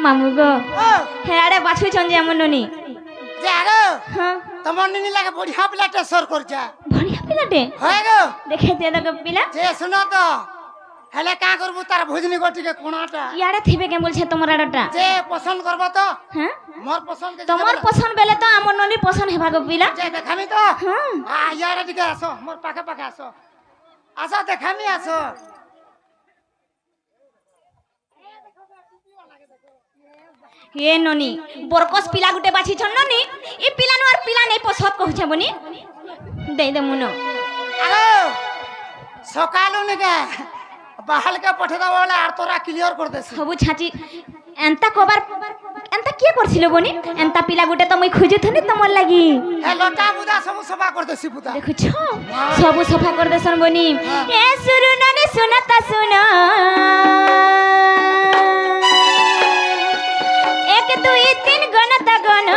মামু গো হ্যাঁ আরে বাছুছন যে আমার ননি যে আগো হ্যাঁ তোমার নিনি লাগে বড়িয়া পিলাটা সর করছা বড়িয়া পিলাটে হয় গো দেখে দে দেখো পিলা যে শুনো তো হেলে কা করবো তার ভোজনী গটিকে কোণাটা ইয়ারে থিবে কে বলছে তোমার আড়টা যে পছন্দ করবো তো হ্যাঁ মোর পছন্দ তোমার পছন্দ বেলে তো আমার ননি পছন্দ হেবা গো পিলা যে দেখামি তো হ্যাঁ ইয়ারে দিকে আসো মোর পাখে পাখে আসো আসো দেখামি আসো হে ননি বরকস পিলা গুটে বাছিছন ননি ই পিলা নো আর পিলা নেই পছন্দ কହୁছে বনি দেই দে মুনো আগো সকালু নিকে বাহালকে পঠে দাও বলে আর তোরা ক্লিয়ার করে দেছি সবু ছাঁচি এন্তা কবার এন্তা কি করছিল বনি এন্তা পিলা গুটে তো মই খুঁজুথনি তোমার লাগি হে লটা বুদা সব সফা করে দেছি বুদা দেখুছ সবু সফা করে দেছন বনি এ সুরু ননি সুনাতা সুনা এক দুই তিন গণতা গণ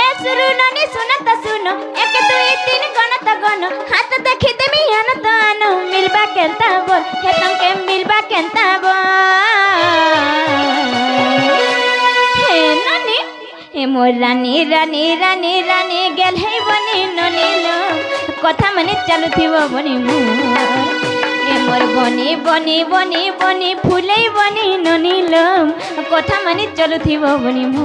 এ সুরু ননি সুনাতা সুনো এক দুই তিন গণতা গণ হাত দেখি দেমি আনত আনো মিলবা কেনতা বল হে তমকে মিলবা কেনতা বল হে ননি এ মোর রানী রানী রানী রানী গেল হে বনি ননিল কথা মানে চালুথিব বনি মু এ মোর বনি বনি বনি বনি ফুলেই বনি ননিল কথা মানে চালুথিব বনি মু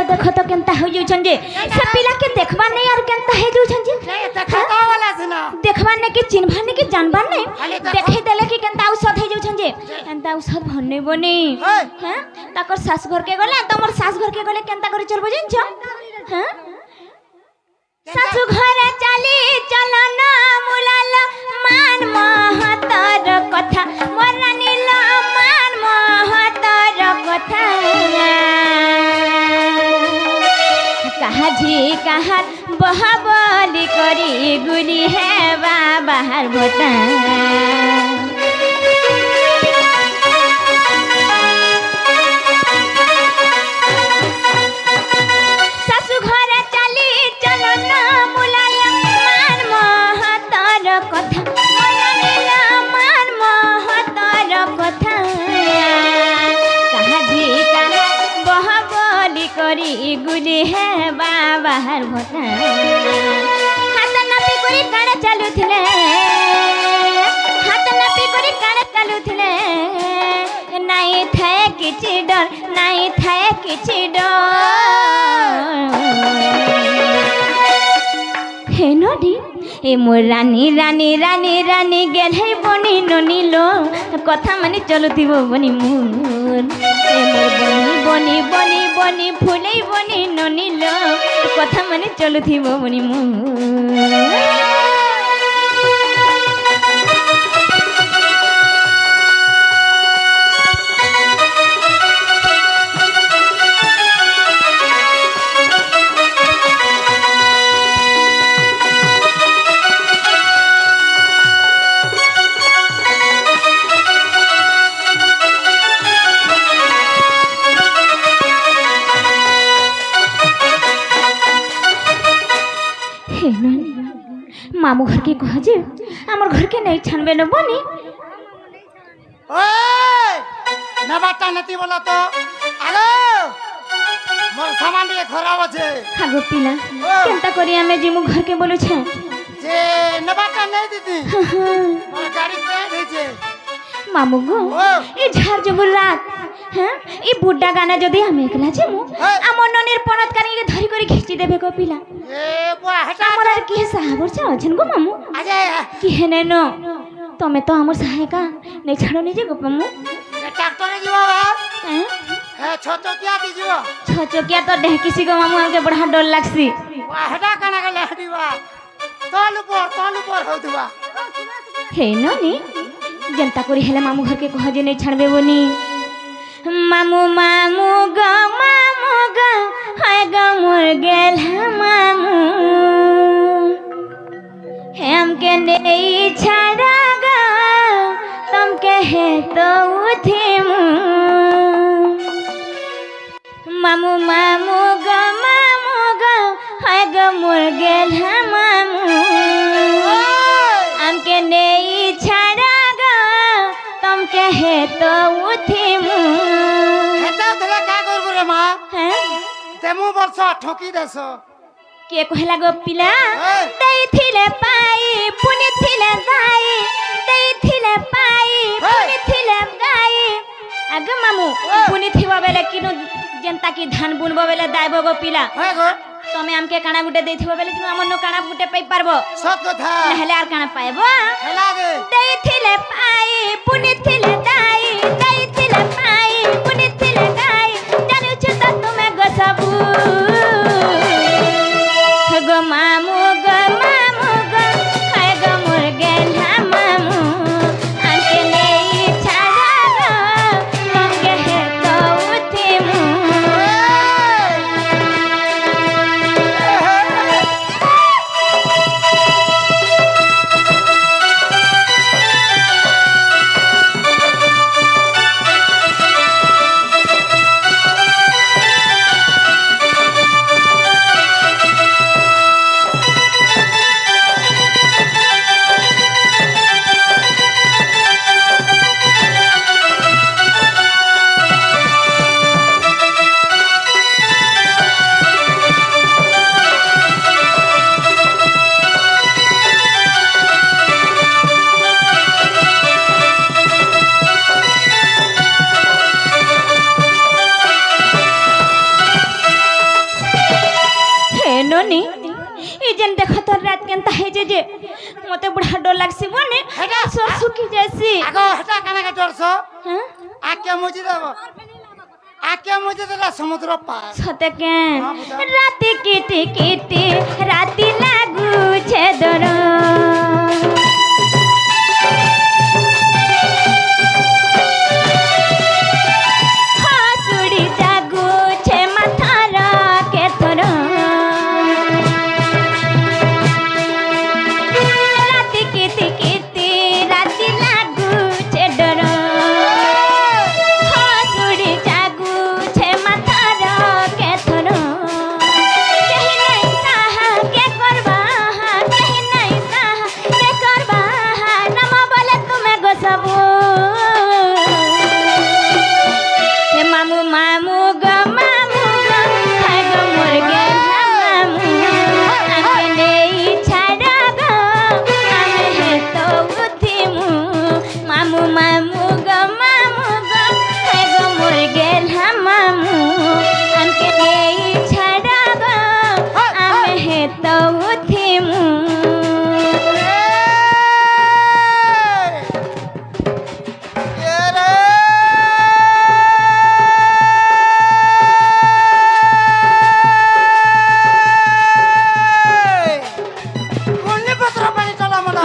देखो तो केनता हो जाउछन जे से पिला के देखबा नहीं और केनता हे जाउछन जे देखा तो वाला सुना देखबा ने के चिन्हबा ने के जानबा नहीं देखे देले कि केनता औषध हे जाउछन जे एंता औषध भन्ने बनी हैं ताकर सास घर के गले तमर सास घर के गले केनता करे चलबो जिनछ हैं सासु घरे चली चलो ना मुलाल मान महतर कथा मरनील मान महतर कथा कहा जी कहा बहाबली करी गुली है बाहर भोता सासु घरे चली चलो ना मुलाल मान महतर कथा मरनील मान महतर कथा कहा जी कहा बहाबली करी गुली है बाहर भोता हाथ नापी करी काणे चालुथिले हाथ नापी करी काणे चालुथिले नाई थाए किछि डर नाई थाए किछि डर हे नडी ए मोर रानी रानी रानी रानी गेल हे बनी ननिलो कथा माने चलुथिब बनी मोर ए मोर बनी बनी बनी बनी फुले बनी ननिलो कथा माने चलुथिब बनी मोर मामू घर के कह जे हमर घर के नहीं छानबे न बनी ओए नबाटा नती बोला तो आलो मोर सामान लिए खराब আছে हागो पिला केनता करी हमें जिमु घर के बोलु छे जे नबाटा नहीं दीदी मोर गाड़ी पे भेजे मामू गो ए झार जबुर रात हैं ई बुड्ढा गाना जदी हम एकला जिमु हमर ननिर पनत कानी के धरी करी खींची देबे को पिला ए बुआ हटा हमर आर की साहबर छ अछन गो मामू आजे की हेने न तमे तो हमर सहायका नहीं छाड़ो नहीं जे गो मामू ट्रैक्टर में जीवा हैं है छोटकिया दीजियो छोचोकिया तो ढेकिसी गो मामू हमके बड़ा डर लागसी वाह हटा काना के लहडीवा तोल ऊपर हो दुआ हे ननी जनता करी हेले मामू घर के कह जे नहीं छाड़बे बनी मामू मामू ग हाय ग मोर गेल मामू हम के नहीं छाड़ा ग तुम कहे तो उठे मामू मामू ग हाय ग मोर गेल मामू हम के नहीं छाड़ा ग तुम कहे तो उठे হেতা ধরে কা করব রে মা हैं তেমু বর্ষ ঠকি দেছ के कहला गो पिला হ্যাঁ दई थिले पाई पुनि थिले गाई दई थिले पाई पुनि थिले गाई आग मामू पुनि थिबा बेले किनु जनता की धान बुनबो बेले दाइबो गो पिला হ্যাঁ গো तमे हमके काना गुटे देथिबो बेले किनु हमन नो काना गुटे पाई पारबो সব কথা नहले आर काना पाएबो হেলা গে दई थिले पाई पुनि थिले गाई दई थिले पाई पुनि थिले गाई जानु छता तुमे गसबू गो मामू ग हाय ग मोर गेल मामू हमके नहीं छाड़ा ग तुम कहे तो उठे ननी ई जन देख तो रात केनता है जे मते बड़ा डर लागसी बने हेटा सर सुखी जैसी আগো হেটা কানা কে ডরছ हां আকে মুজি দেব আকে মুজি দেলা সমুদ্র পার सते केन हाँ, बता। राती कीटी राती लागू छे दर हासुड़ी जागू छे माथार के थर राती कीटी राती लागू छे डर हासुड़ी जागू छे माथार के थर कहीं नहीं साहा के करबा कहीं नहीं साहा के करबा नम बोले तुम्हें गोसबू हे मामू मामू ग हाय ग मोर गेल मामू हमके नहीं छाड़ा ग हमें है तो उठिमू मामू मामू ग हाय ग मोर गेल मामू हमके नहीं छाड़ा ग हमें है तो उठिमू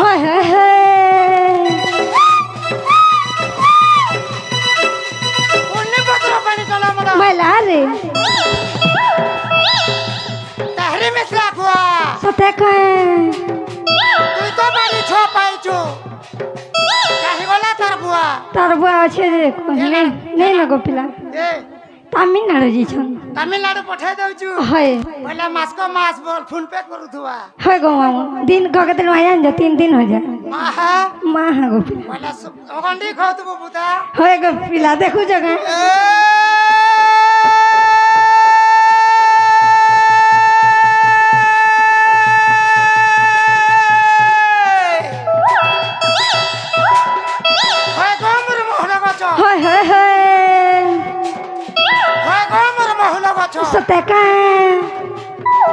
हाय हाय हाय मैला रे सते कहे तार बुआ अच्छे रे नहीं ना गोपिला তামিলনাড়ু যাইছন তামিলনাড়ু পঠাই দেউছু হয় বলে মাসকো মাস বল ফোন পে করুথুয়া হয় গো মামু দিন কগতে মায়ান যা 3 দিন হয়ে যায় মাহা মা হা গোপিলা বলে অগন্ডি খাওতবো বুতা হয় গোপিলা দেখু জগা হয় গো মোর মোহনা গছ হয় হয় হয় হয় গো মোর মোহনা গছ সতে কা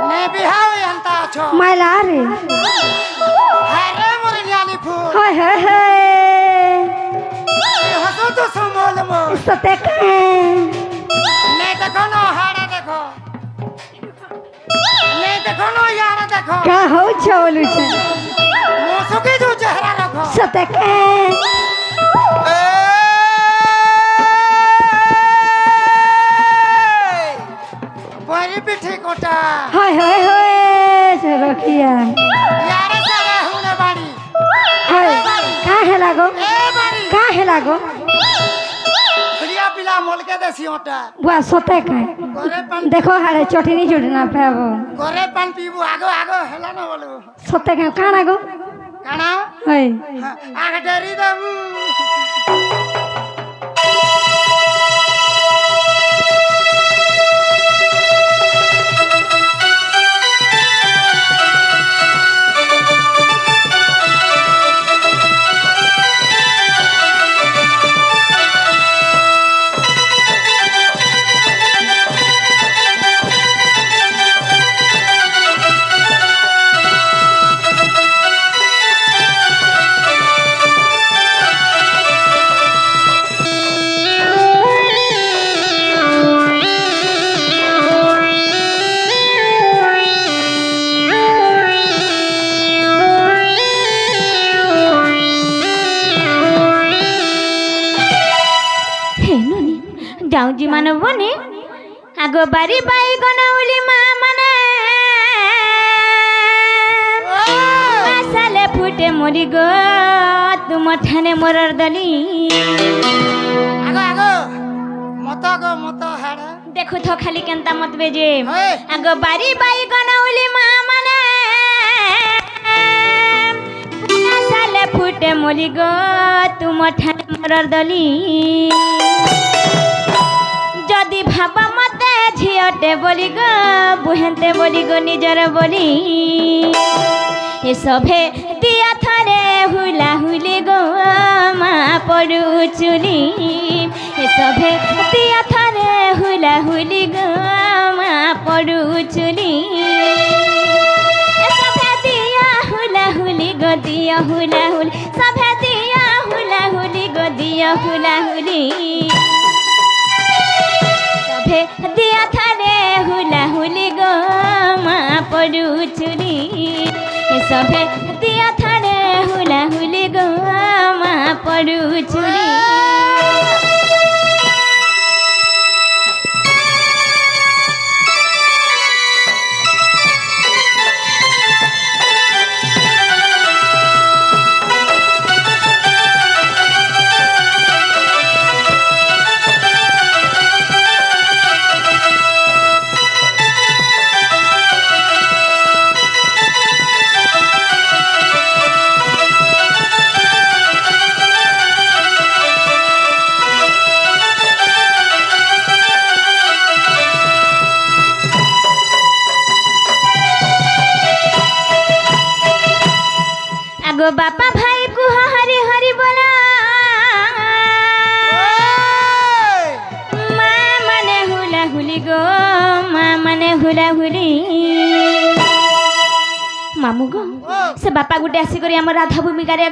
নে বিহাও এন্তা আছো মাইলা রে হ্যাঁ রে মোর নিয়ালি ফুল হয় হয় হয় হসো তো সমল মো সতে কা নে দেখো না হাড়া দেখো নে দেখো না ইয়ারা দেখো কা হউ চলু ছে মোসকে দু চেহারা রাখো সতেকে বড়ি পিঠে কোটা হয় হয় হয় রখিয়া यारे सारे हुने बाड़ी হয় কা হেলা গো ए बाड़ी কা হেলা গো प्रिया पिला मोल के देसी ओटा বুয়া সতেকে घरे पान দেখো হারে চটিনি চটিনা পাব घरे पान पीबू आगो आगो हेला न बोलू সতেকে কানা গো काना হয় आगे डरी देबू যাউজি মান বনে আগ বাড়ি বাইগন উলি মা মানে সালে ফুটে মরি গো তুম ঠানে মরর দলি आगो आगो मत हाड़ा দেখো তো খালি কেনতা মত বেজে হয়। আগ বাড়ি বাইগন উলি মা মানে সালে ফুটে মরি গো তুম ঠানে মরর দলি যদি ভাবা মতে ঝিয়তে বলি গো বুহেতে বলি গো নিজর বলি এসবে দিয়া থরে হুলা হুলি গো মা পড়ু চুলি এসবে দিয়া থরে হুলা হুলি গো মা পড়ু চুলি এসবে দিয়া হুলা হুলি গো দিয়া হুলা হুলি সবে দিয়া হুলা হুলি গো দিয়া হুলা হুলি সবে দিয়া থরে হুলা হুলি গো মা পড়ু চুলি সবে দিয়া থরে হুলা হুলি গো মা পড়ু চুলি আগো বাপা ভাই কুহ হরি হরি বলা মা মানে হুলা হুলি গো মা মানে হুলা হুলি মামু গো সে বাপা গুটে আসিকরি আমার রাধা ভূমিকারে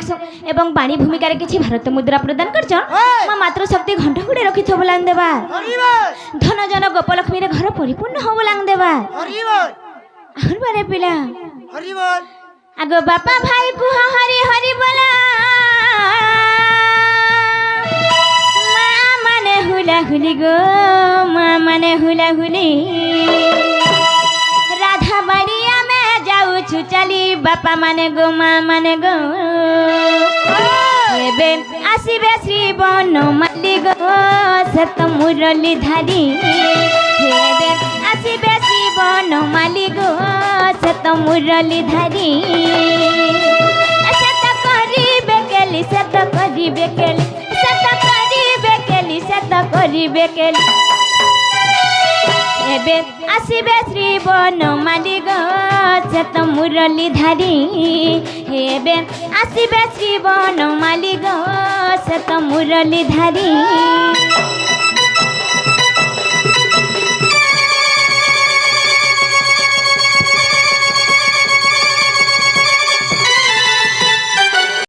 এবং বাণী ভূমিকারে কিছু ভারত মুদ্রা প্রদান করছন মা মাতৃ শক্তি ঘণ্টা গুড়ে রখিথ বলাং দেবা ধন জন গোপলক্ষ্মীরে ঘর পরিপূর্ণ হব বলাং দেবা আহুর বারে পিলা আগো বাপা ভাই কুহ হরি হরি বলা মা মানে হুলা হুলি গো মা মানে হুলা হুলি রাধা বাড়ি আমি যাউছু চালি বাপা মানে গো মা মানে গো এবে আসিবে শ্রী বনমালী গো সে তো মুরলী ধারি এবে আসিবে শ্রী বনমালী গো সে তো মুরলী ধারি সে তো করিবে কেলি সে তো করিবে কেলি সে তো করিবে কেলি সে তো করিবে কেলি এবে আসিবে শ্রী বনমালী গো সে তো মুরলী ধারি এবে আসিবে শ্রী বনমালী গো সে তো মুরলী ধারি